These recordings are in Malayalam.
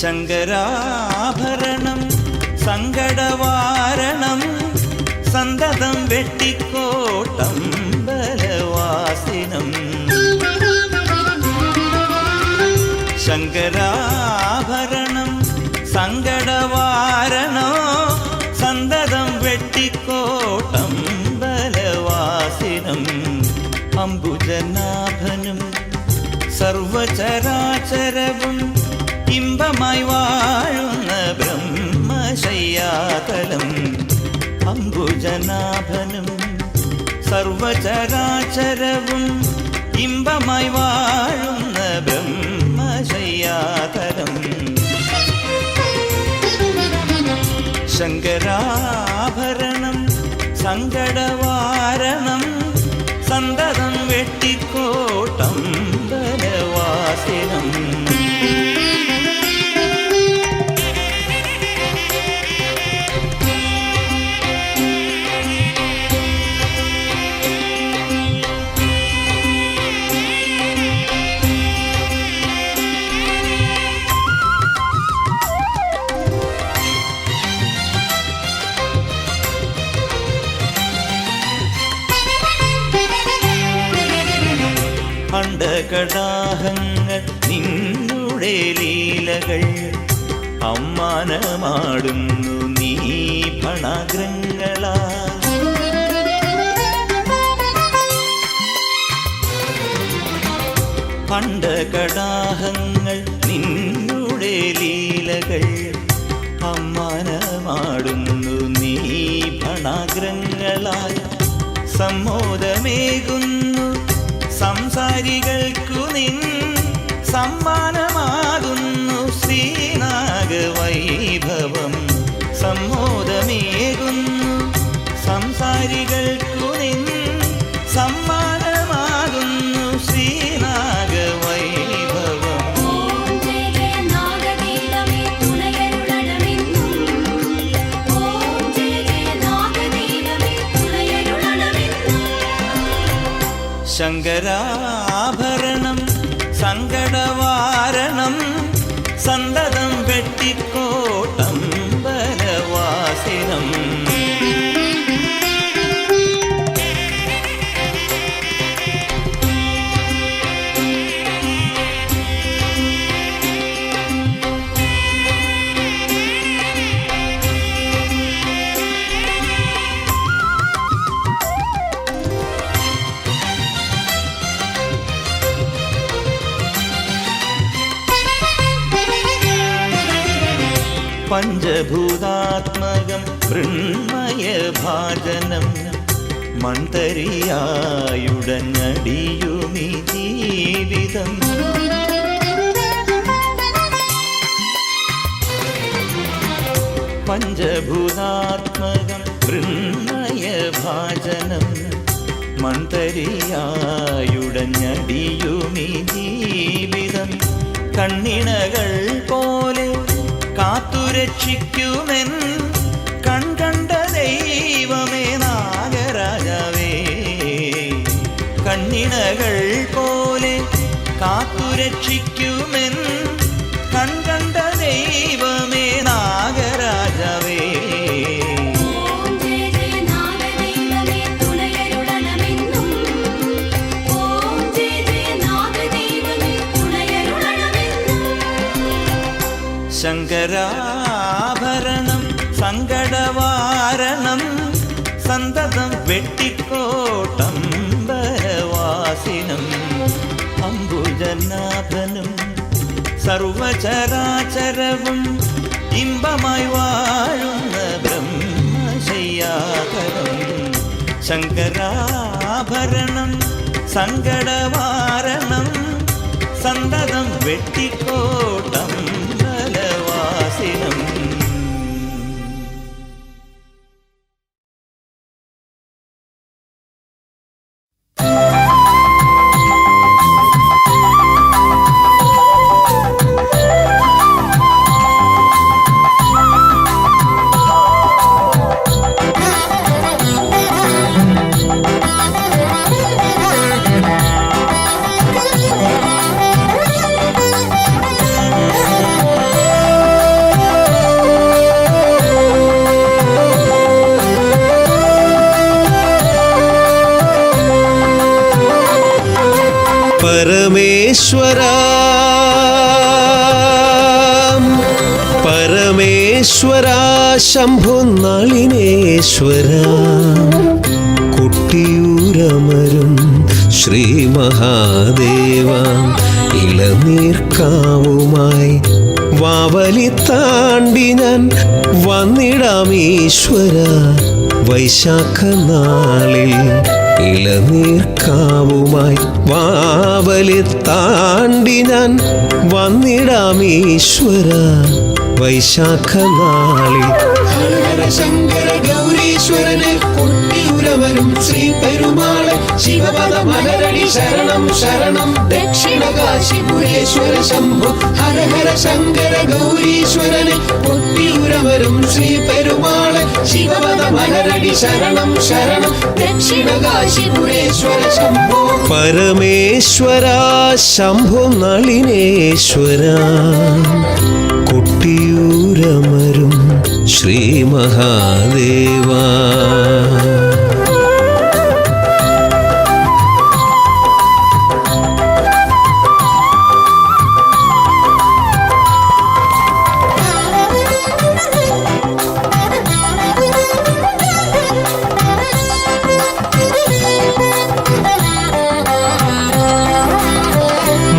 ശങ്കരാഭരണം സങ്കടവാരണം സന്തതം വെട്ടിക്കോട്ടമ്പലവാസിനം. ശങ്കരാഭരണം സങ്കടവാരണോ സന്തതം വെട്ടിക്കോട്ടമ്പലവാസിനം. അംബുജനാഭനും സർവചരാചരവും ഇമ്പമായി വാഴുന്ന ബ്രഹ്മശയ്യാതലം. അംബുജനാഭനും സർവചരാചരവും ഇമ്പമായി വാഴുന്ന ബ്രഹ്മശയ്യാതലം. ശങ്കരാഭരണം സങ്കടവാരണം സന്തതം വെട്ടിക്കോട്ടമ്പലവാസിനം. അണ്ഡകടാഹങ്ങൾ നിന്നുടെ ലീലകൾ അമ്മാനമാടുന്നു നീ ഫണാഗ്രങ്ങളാ. അണ്ഡകടാഹങ്ങൾ നിന്നുടെ ലീലകൾ അമ്മാനമാടുന്നു നീ ഫണാഗ്രങ്ങളായ. സമ്മോദമേകുന്നു സംസാരികൾക്കു നിൻ സമ്മാനമാകുന്നു ശ്രീനാഗവൈഭവം. സമ്മോദമേകുന്നു സംസാരികൾക്കു നിൻ സമ്മാനമാകുന്നു ശ്രീനാഗവൈഭവം. ശങ്കരാഭരണം സങ്കടവാരണം സന്തതം വെട്ടിക്കോട്ടമ്പലവാസിനം. പഞ്ചഭൂതാത്മകം മൃണ്മയഭാജനം മൺതരിയായുടഞ്ഞടിയുമി ജീവിതം. പഞ്ചഭൂതാത്മകം മൃണ്മയഭാജനം മൺതരിയായുടഞ്ഞടിയുമി ജീവിതം. കണ്ണിണകൾ പോലെ കാത്തുരക്ഷിക്കുമെൻ കൺകണ്ട ദൈവമേ നാഗരാജാവേ. കണ്ണിണകൾ പോലെ കാത്തുരക്ഷിക്കുമെൻ കൺകണ്ട ദൈവമേ നാഗരാജാവേ. ശങ്കരാഭരണം സങ്കടവാരണം സന്തതം വെട്ടിക്കോട്ടമ്പലവാസിനം. അംബുജനാഭനും സർവചരാചരവും ഇമ്പമായി വാഴുന്ന ബ്രഹ്മശയ്യാതലം. ശങ്കരാഭരണം സങ്കടവാരണം സന്തതം വെട്ടിക്കോട്ടമ്പലവാസിനം. പരമേശ്വര പരമേശ്വര ശംഭോ നളിനേശ്വര കൊട്ടിയൂരമരും ശ്രീ മഹാദേവ ഇളനീർക്കാവുമായി വാവലി താണ്ടി ഞാൻ വന്നിടാം ഈശ്വര വൈശാഖ നാളിൽ ഇളനീർക്കാവുമായി വാവലി താണ്ടി ഞാൻ വന്നിടാം ഈശ്വര വൈശാഖ നാളിൽ ശങ്കര ഗൗരീശ്വരനെ കൊട്ടിയൂരവരും ശ്രീ പെരുമാളെ ശിവപദ മലരടി ശരണം ശരണം ദക്ഷിണ കാശിപുരേശ്വര ശംഭു ഹര ഹര ശങ്കര ഗൗരീശ്വരനെ കൊട്ടിയൂരവരും ശ്രീ പെരുമാളെ ശിവപദ മലരടി ശരണം ശരണം ദക്ഷിണ കാശിപുരേശ്വര ശംഭു പരമേശ്വര ശംഭോ നളിനേശ്വര കൊട്ടിയൂരമരും ശ്രീ മഹാദേവ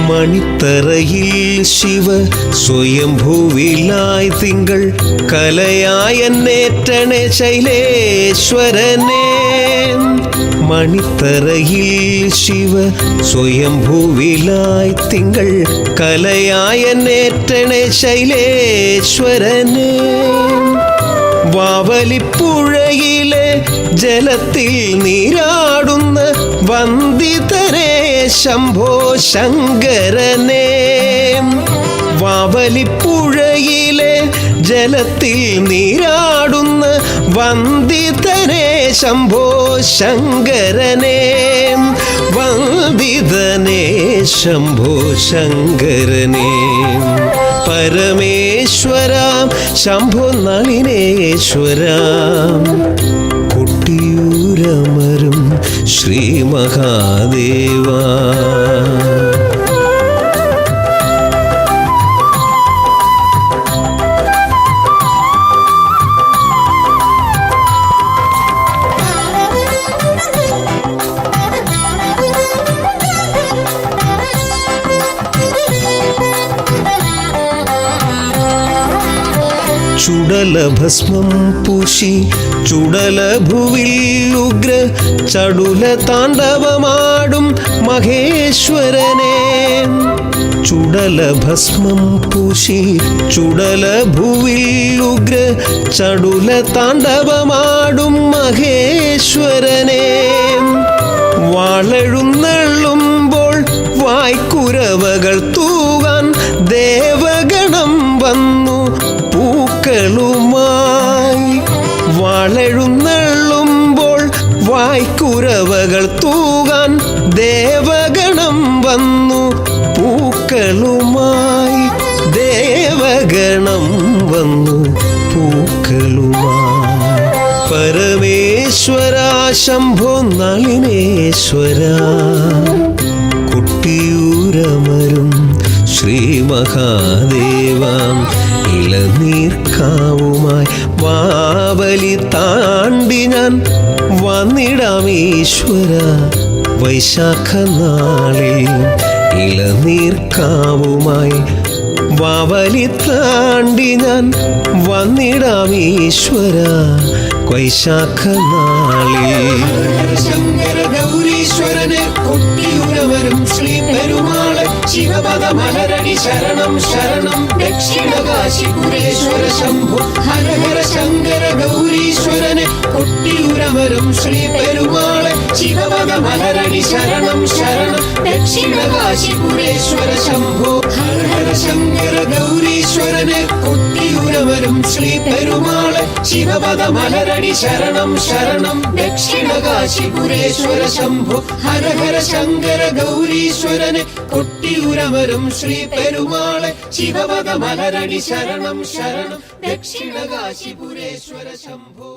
മണിത്തറയിൽ ശിവ സ്വയംഭൂവിലായി തിങ്കൾ കലയായെന്നേറ്റണേ ശൈലേശ്വരനെ മണിത്തറയിൽ ശിവ സ്വയംഭൂവിലായി തിങ്കൾ കലയായെന്നേറ്റണേ ശൈലേശ്വരനെ വാവലിപ്പുഴയിലെ ജലത്തിൽ നീരാടുന്ന വന്ദിതരേ ശംഭോ ശങ്കരനെ വാവലിപ്പുഴയിലെ ജലത്തിൽ നീരാടുന്ന വന്ദിതരേ ശംഭോ ശങ്കരനെ വന്ദിതനേ ശംഭോ ശങ്കരനെ പരമേശ്വര ശംഭോ നളിനേശ്വര കൊട്ടിയൂരമരും ശ്രീ മഹാദേവ ചുടലഭസ്മം പൂശി ചുടലഭുവിൽ ഉഗ്ര ചടുല താണ്ഡവമാടും മഹേശ്വരനെ ചുടലഭസ്മം പൂശി ചുടലഭുവിൽ ഉഗ്ര ചടുല താണ്ഡവമാടും മഹേശ്വരനെ വാളെഴുന്നള്ളുമ്പോൾ വായ്ക്കുരവകൾ തൂകാൻ ദേവഗണം വന്നു പൂക്കളുമായി വാളെഴുന്നള്ളുമ്പോൾ വായ്ക്കുരവകൾ തൂകാൻ ദേവഗണം വന്നു പൂക്കളുമായി ദേവഗണം വന്നു പൂക്കളുമായി പരമേശ്വര ശംഭോ നളിനേശ്വര കൊട്ടിയൂരമരും ശ്രീ മഹാദേവ ഇളനീർക്കാവുമായി വാവലി താണ്ടി ഞാൻ വന്നിടാം ഈശ്വര വൈശാഖ നാളിൽ ഇളനീർക്കാവുമായി വാവലി താണ്ടി ഞാൻ വന്നിടാം ഈശ്വര വൈശാഖ നാളിൽ ശങ്കര ഗൗരീശ്വരനെ കൊട്ടിയൂരവരും ശ്രീ പെരുമാളെ ശിവപദ മലരടി ശരണം ശരണം ദക്ഷിണ കാശിപുരേശ്വര ശംഭു ഹര ഹര ശങ്കര ഗൗരീശ്വരനെ കൊട്ടിയൂരവരും ശ്രീ പെരുമാളെ ശിവപദ മലരടി ശരണം ശരണം ദക്ഷിണ കാശിപുരേശ്വര ശംഭു ഹര ഹര ശങ്കര ഗൗരീശ്വരനെ കൊട്ടിയൂരവരും ശ്രീ പെരുമാളെ ശിവപദ മലരടി ശരണം ശരണം ദക്ഷിണ കാശിപുരേശ്വര ശംഭു ഹര ഹര ശങ്കര ഗൗരീശ്വരനെ കൊട്ടിയൂരവരും ശ്രീ പെരുമാളെ ശിവപദ മലരടി ശരണം ശരണം ദക്ഷിണ കാശിപുരേശ്വര ശംഭു.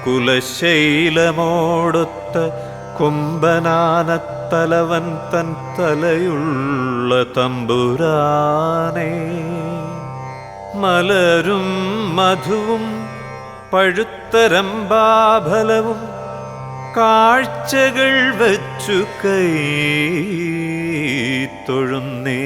കുലശൈലമോടൊത്ത കുംഭനാനത്തലവൻ തൻ തലയുള്ള തമ്പുരാനെ, മലരും മധുവും പഴുത്തരമ്പാഫലവും കാഴ്ചകൾ വച്ചു കൈ തൊഴുന്നേ.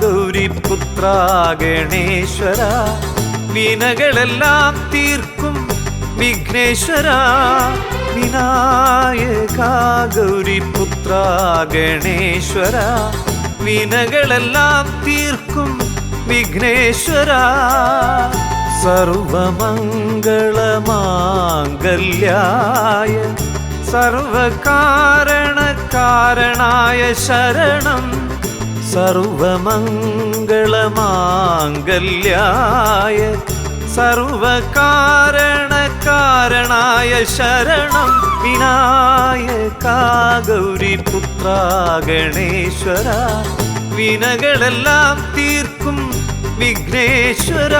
ഗൗരിപുത്ര ഗണേശ്വര, വിനകളെല്ലാം തീർക്കും വിഘ്നേശ്വര. വിനായക ഗൗരിപുത്ര ഗണേശ്വര, വിനകളെല്ലാം തീർക്കും വിഘ്നേശ്വര. സർവമംഗളമാംഗല്യായ സർവകാരണകാരണായ ശരണം. സർവമംഗളമാംഗല്യായ സർവകാരണകാരണായ ശരണം. വിനായക ഗൗരിപുത്ര ഗണേശ്വര, വിനകളെല്ലാം തീർക്കും വിഘ്നേശ്വര.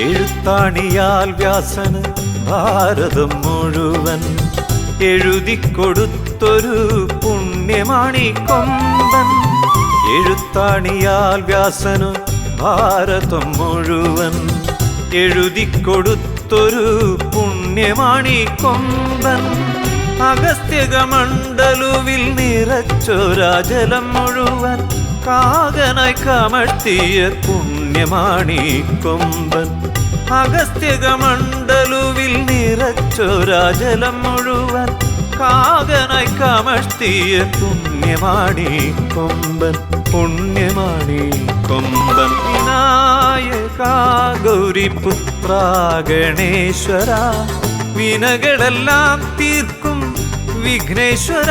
എഴുത്താണിയാൽ വ്യാസന് ഭാരതം മുഴുവൻ എഴുതിക്കൊടുത്തൊരു പുണ്യമാണി കൊമ്പൻ. എഴുത്താണിയാൽ വ്യാസനു ഭാരതം മുഴുവൻ എഴുതിക്കൊടുത്തൊരു പുണ്യമാണി കൊമ്പൻ. അഗസ്ത്യകമണ്ഡലുവിൽ നിറച്ചൊരാജലം മുഴുവൻ കാകനായി കമഴ്ത്തിയ പുണ്യമാണി കൊമ്പൻ. അഗസ്ത്യകമണ്ഡലുവിൽ നിറച്ചൊരാജലം മുഴുവൻ കാകനായി കമഴ്ത്തിയ പുണ്യമാണി കൊമ്പൻ. പുണ്യമാണി കൊമ്പൻ. വിനായക ഗൗരിപുത്ര ഗണേശ്വര, വിനകളെല്ലാം തീർക്കും വിഘ്നേശ്വര.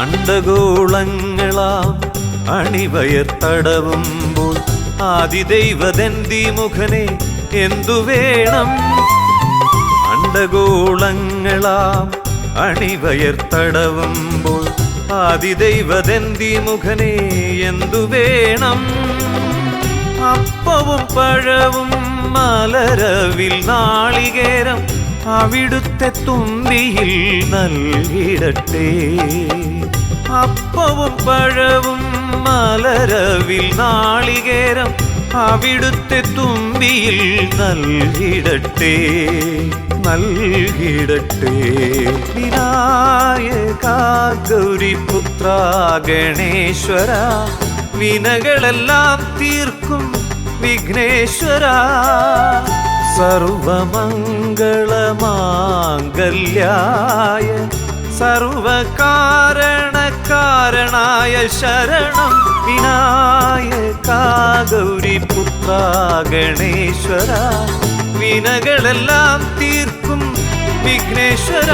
അണ്ടഗോളങ്ങളാം അണിവയർ തടവുമ്പോൾ ആദിദൈവദന്തിമുഖനെ എന്തു വേണം. അണ്ടഗോളങ്ങളാം അണിവയർ തടവുമ്പോൾ ആദിദൈവദന്തിമുഖനെ എന്തു വേണം. അപ്പവും പഴവും മലരവിൽ നാളികേരം അവിടുത്തെ തുമ്പിയിൽ നൽകിടട്ടെ. അപ്പവും പഴവും മലരവിൽ നാളികേരം അവിടുത്തെ തുമ്പിയിൽ നൽകിടട്ടെ, നൽകിടട്ടെ. വിനായക ഗൗരിപുത്ര ഗണേശ്വര, വിനകളെല്ലാം തീർക്കും വിഘ്നേശ്വര. സർവമംഗളമാംഗല്യായ സർവകാരണകാരണായ ശരണം. വിനായക ഗൗരിപുത്ര ഗണേശ്വര, വിനകളെല്ലാം തീർക്കും വിഘ്നേശ്വര.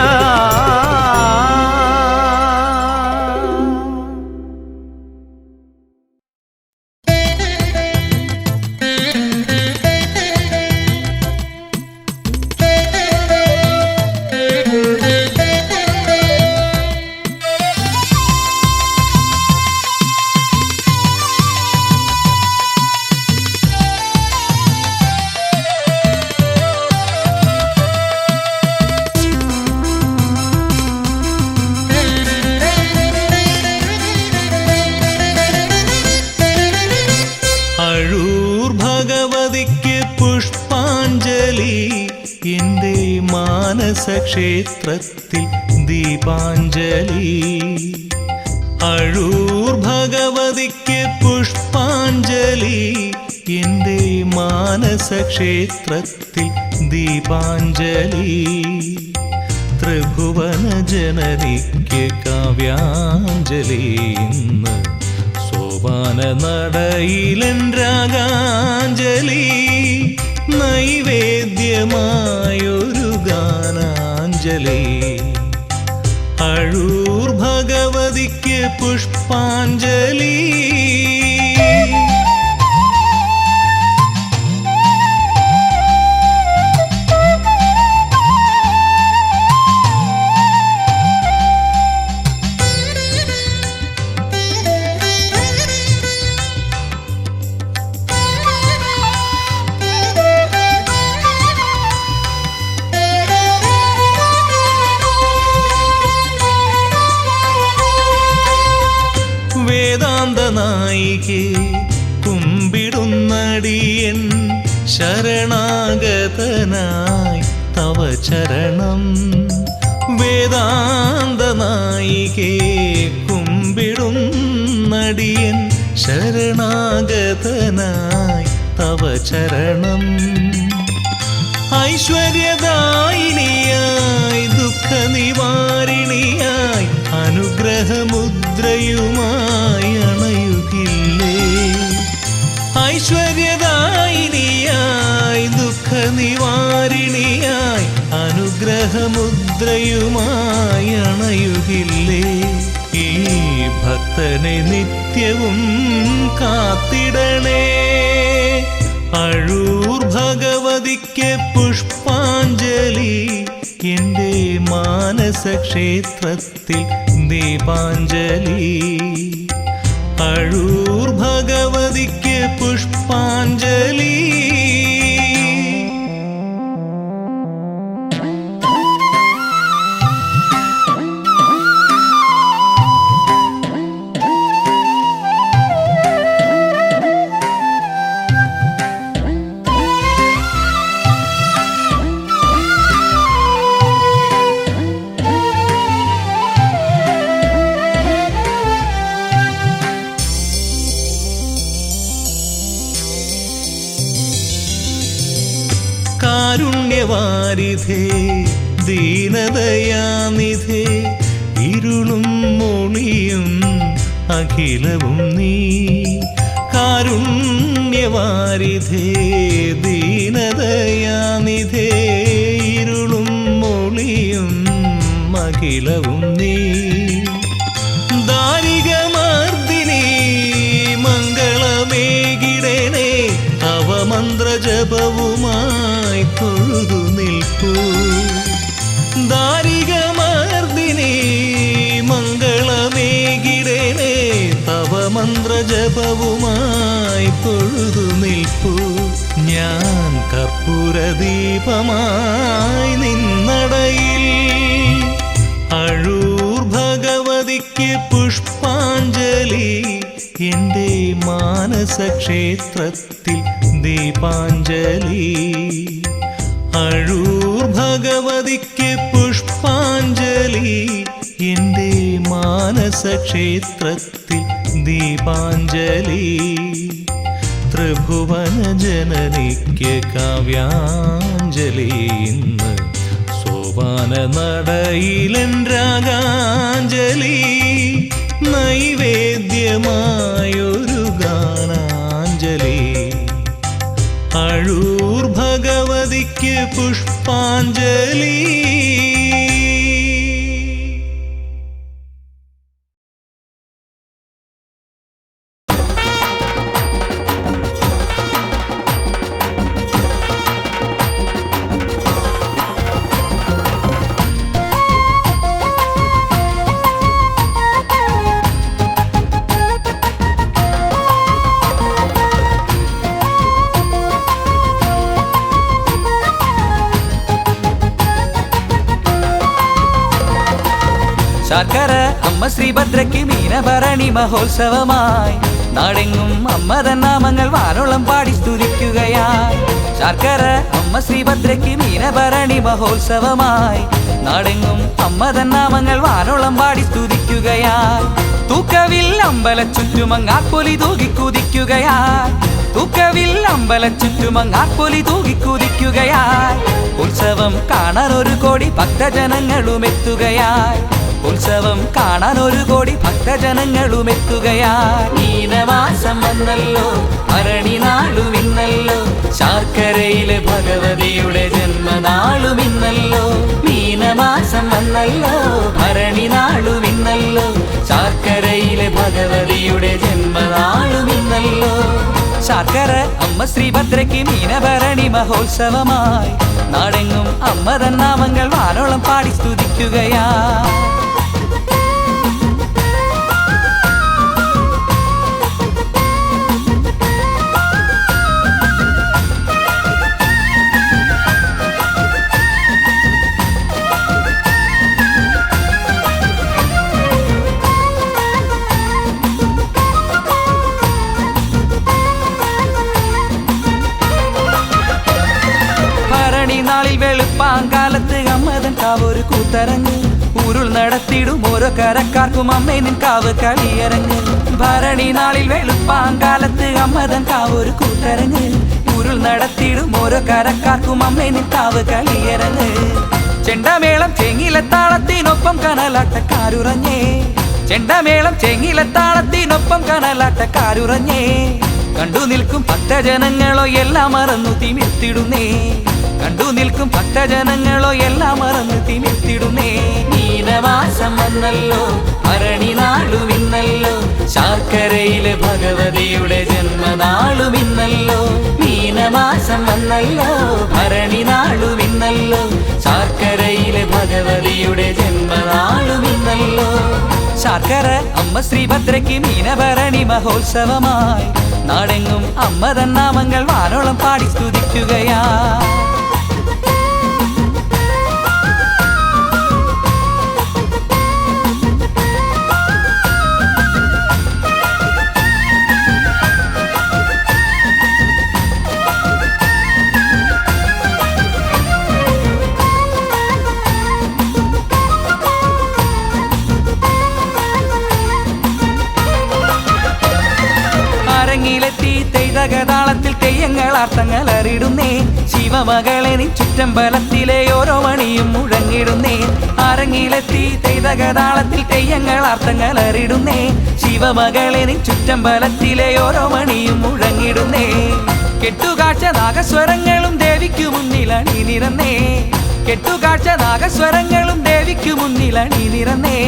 അഴൂർ ഭഗവതിക്ക് പുഷ്പാഞ്ജലി എൻ്റെ മാനസക്ഷേത്രത്തിൽ ദീപാഞ്ജലി. അഴൂർ ഭഗവതിക്ക് പുഷ്പാഞ്ജലി എൻ്റെ മാനസക്ഷേത്രത്തിൽ ദീപാഞ്ജലി. ത്രിഭുവന ജനനിക്ക് കാവ്യാഞ്ജലി. ഇന്ന് സോപാന നടയിലൻ രാഗാഞ്ജലി. നൈവേദ്യമായൊരു ഗാനാഞ്ജലി. അഴൂർ ഭഗവതിക്ക് പുഷ്പാഞ്ജലി. വേദാന്തനായികേ കുമ്പിടുന്നടിയൻ ശരണാഗതനായി തവ ചരണം. വേദാന്തനായികേ കുമ്പിടുന്നടിയൻ ശരണാഗതനായി തവ ചരണം. ഐശ്വര്യദായിനിയായി ദുഃഖനിവാരിണിയായി അനുഗ്രഹമുദ്രയുമായി അണയുകില്ലേ. ഐശ്വര്യദായിനിയായി ദുഃഖനിവാരിണിയായി അനുഗ്രഹമുദ്രയുമായി അണയുകില്ലേ. ഈ ഭക്തനെ നിത്യവും കാത്തിടണേ. അഴൂർ ഭഗവതിക്ക് പുഷ്പാഞ്ജലി എൻ്റെ മാനസക്ഷേത്രത്തിൽ ദീപാഞ്ജലി. അഴൂർ ഭഗവതിക്ക് പുഷ്പാഞ്ജലി. കാരുണ്യവാരിധേ ദീനദയാനിധേ ഇരുളും മൊളിയും അഖിലവും നീ. കാരുണ്യവാരിധേ ദീനദയാനിധേ ഇരുളും മൊളിയും അഖിലവും നീ. ദാരികമർദിനി മംഗളമേകിടണേ. തവ മന്ത്രജപവുമായി തൊഴുതു നിൽപ്പൂ. ദാരികമർദിനി മംഗളമേകിടണേ. തവ മന്ത്രജപവുമായി തൊഴുതു നിൽപ്പൂ. ഞാൻ കർപ്പൂരദീപമായി നിന്നടയിൽ. അഴൂർ ഭഗവതിക്ക് പുഷ്പാഞ്ജലി എൻ്റെ മാനസക്ഷേത്രത്തിൽ ദീപാഞ്ജലി. അഴൂർ ഭഗവതിക്ക് പുഷ്പാഞ്ജലി എൻ്റെ മാനസക്ഷേത്രത്തിൽ ദീപാഞ്ജലി. ത്രിഭുവന ജനനിക്ക് കാവ്യാഞ്ജലി. ഇന്ന് സോപാന നടയിലൻ രാഗാഞ്ജലി. നൈവേദ്യമായൊരു ഗാനാഞ്ജലി. അഴൂർ ഭഗവതിക്ക് പുഷ്പാഞ്ജലി. ശർക്കര അമ്മ ശ്രീഭദ്രയ്ക്ക് മീനഭരണി മഹോത്സവമായി നാടെങ്ങും അമ്മ തന്നാമങ്ങൾ വാനോളം പാടി സ്തുതിക്കുകയായി. ശർക്കര അമ്മ ശ്രീഭദ്രയ്ക്ക് മീനഭരണി മഹോത്സവമായി നാടെങ്ങും അമ്മ തന്നാമങ്ങൾ വാനോളം പാടി സ്തുതിക്കുകയായി. തൂക്കവിൽ അമ്പല ചുറ്റുമങ്ങാപ്പൊലി തൂകിക്കുതിക്കുകയായി. തൂക്കവിൽ അമ്പല ചുറ്റുമങ്ങാപ്പൊലി തൂകിക്കുതിക്കുകയായി. ഉത്സവം കാണാൻ 1 കോടി ഭക്തജനങ്ങളും എത്തുകയായി. ഉത്സവം കാണാൻ 1 കോടി ഭക്തജനങ്ങളും എത്തുകയായി. മീനമാസം വന്നല്ലോ, ഭരണി നാളും ഇന്നല്ലോ, ശർക്കരയിലെ ഭഗവതിയുടെ ജന്മനാളും ഇന്നല്ലോ. മീനമാസം വന്നല്ലോ, ഭരണി നാളും ഇന്നല്ലോ, ശർക്കരയിലെ ഭഗവതിയുടെ ജന്മനാളും ഇന്നല്ലോ. ശർക്കര അമ്മ ശ്രീഭദ്രയ്ക്ക് മീനഭരണി മഹോത്സവമായി നാടെങ്ങും അമ്മ തന്നാമങ്ങൾ വാനോളം പാടി സ്തുതിക്കുകയാ. നാളിൽ വെളുപ്പാങ്കാലത്ത് അമ്മതൻ കാവൊരു കൂത്തരങ്ങ്. ഉരുൾ നടത്തിടും ഓരോ കരക്കാർക്കും അമ്മേ നിൻ കാവ് കളിയരങ്ങ്. ഭരണി നാളിൽ വെളുപ്പാങ്കാലത്ത് അമ്മതൻ കാവൊരു കൂത്തരങ്ങ്. ഉരുൾ നടത്തിടും ഓരോ കരക്കാർക്കും അമ്മേ നിൻ കാവ് കളിയരങ്ങ്. ചെണ്ടമേളം ചെങ്ങിലത്താളത്തിനൊപ്പം കനലാട്ടക്കാരുറഞ്ഞേ. ചെണ്ടമേളം ചെങ്ങിലത്താളത്തിനൊപ്പം കനലാട്ടക്കാരുറഞ്ഞേ. കണ്ടു നിൽക്കും ഭക്തജനങ്ങളോ എല്ലാം മറന്നു തിമിർത്തിടുന്നേ. കണ്ടു നിൽക്കും ഭക്തജനങ്ങളോ എല്ലാം മറന്നു തിമിർത്തിടുന്നേ. മീനമാസം വന്നല്ലോ, ഭരണി നാളും ഇന്നല്ലോ, ശർക്കരയിലെ ഭഗവതിയുടെ ജന്മനാളും ഇന്നല്ലോ. മീനമാസം വന്നല്ലോ, ഭരണി നാളും ഇന്നല്ലോ, ശർക്കരയിലെ ഭഗവതിയുടെ ജന്മനാളും ഇന്നല്ലോ. ശർക്കര അമ്മ ശ്രീഭദ്രയ്ക്ക് മീനഭരണി മഹോത്സവമായി നാടെങ്ങും അമ്മ തന്നാമങ്ങൾ വാനോളം പാടി സ്തുതിക്കുകയാ. അരങ്ങിലെത്തി തെയ്തകതാളത്തിൽ തെയ്യങ്ങളാർത്തങ്ങൾ അറിടുന്നേ. ശിവമകളെ നിൻ ചുറ്റമ്പലത്തിലെ ഓരോ മണിയും മുഴങ്ങിടുന്നേ. അരങ്ങിലെത്തി തെയ്തകതാളത്തിൽ തെയ്യങ്ങളാർത്തങ്ങൾ അറിടുന്നേ. ശിവമകളെ നിൻ ചുറ്റമ്പലത്തിലെ ഓരോ മണിയും മുഴങ്ങിടുന്നേ. കെട്ടുകാഴ്ച നാഗസ്വരങ്ങളും ദേവിക്കു മുന്നിൽ അണിനിരന്നേ. കെട്ടുകാഴ്ച നാഗസ്വരങ്ങളും ദേവിക്കു മുന്നിൽ അണിനിരന്നേ.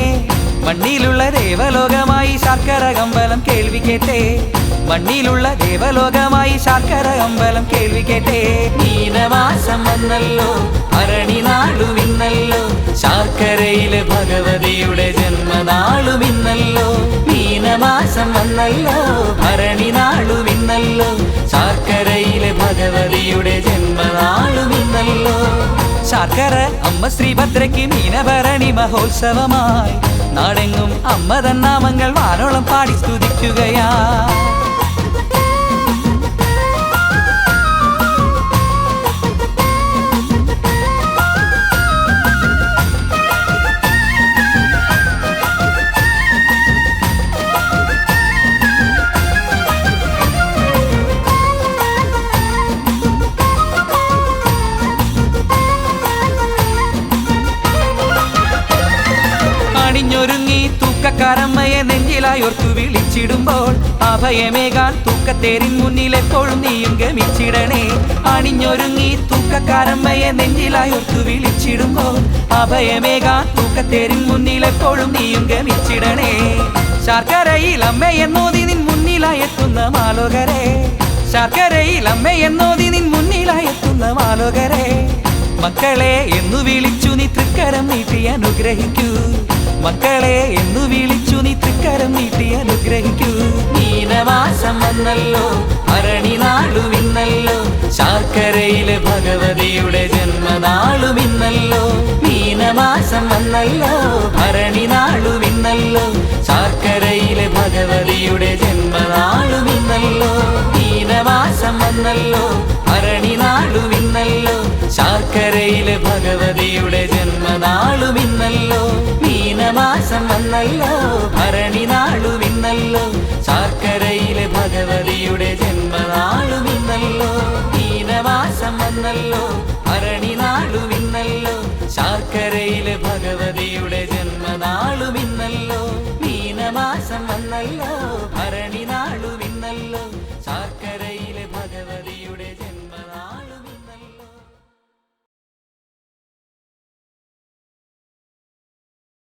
മണ്ണിലുള്ള ദേവലോകമായി ശർക്കര അമ്പലം കേൾവി കേട്ടേ. മണ്ണിലുള്ള ദേവലോകമായി ശർക്കര അമ്പലം കേൾവി കേട്ടേ. മീനമാസം വന്നല്ലോ, ഭരണി നാളും ഇന്നല്ലോ, ശർക്കരയിലെ ഭഗവതിയുടെ ജന്മനാളും ഇന്നല്ലോ. മീനമാസം വന്നല്ലോ, ഭരണി നാളും ഇന്നല്ലോ, ശർക്കരയിലെ ഭഗവതിയുടെ ജന്മനാളും ഇന്നല്ലോ. ശർക്കര അമ്മ ശ്രീഭദ്രയ്ക്ക് മീനഭരണി മഹോത്സവമായി നാടെങ്ങും അമ്മ തന്നാമങ്ങൾ വാനോളം പാടി സ്തുതിക്കുകയാ. അണിഞ്ഞൊരുങ്ങി തൂക്കക്കാരമ്മയെ നെഞ്ചിലായോർത്തു വിളിച്ചിടുമ്പോൾ അഭയമേകാൻ തൂക്കത്തേരിൻ മുന്നിൽ എപ്പോഴും നീയും ഗമിച്ചിടണേ. അണിഞ്ഞൊരുങ്ങി തൂക്കക്കാരമ്മയെ നെഞ്ചിലായോർത്തു വിളിച്ചിടുമ്പോൾ അഭയമേകാൻ തൂക്കത്തേരിൻ മുന്നിൽ എപ്പോഴും നീയും ഗമിച്ചിടണേ. ശർക്കരയിൽ അമ്മയെന്നോതി നിൻ മുന്നിലായെത്തുന്ന മാലോകരെ, ശർക്കരയിൽ അമ്മയെന്നോതി നിൻ മുന്നിലായെത്തുന്ന മാലോകരെ. മക്കളെ എന്നു വിളിച്ചു നീ തൃക്കരം നീട്ടി അനുഗ്രഹിക്കൂ, മക്കളെ എന്നു വിളിച്ചു നീ തൃക്കരം നീട്ടി അനുഗ്രഹിക്കൂ. മീനമാസം വന്നല്ലോ, ഭരണി നാളുമിന്നല്ലോ, ശർക്കരയിലെ ഭഗവതിയുടെ ജന്മനാളുമിന്നല്ലോ. മീനമാസം വന്നല്ലോ, ഭരണി നാളുമിന്നല്ലോ, ശർക്കരയിലെ ഭഗവതിയുടെ ജന്മനാളുമിന്നല്ലോ. മീനമാസം വന്നല്ലോ, ഭരണി നാളുമിന്നല്ലോ, ശർക്കരയിലെ ഭഗവതിയുടെ ജന്മനാളുമിന്നല്ലോ. മീനമാസം വന്നല്ലോ, ഭരണി നാളുമിന്നല്ലോ, ശർക്കരയിലെ ഭഗവതിയുടെ ജന്മനാളുമിന്നല്ലോ. മീനമാസം വന്നല്ലോ, ഭരണി നാളുമിന്നല്ലോ, ശർക്കരയിലെ ഭഗവതിയുടെ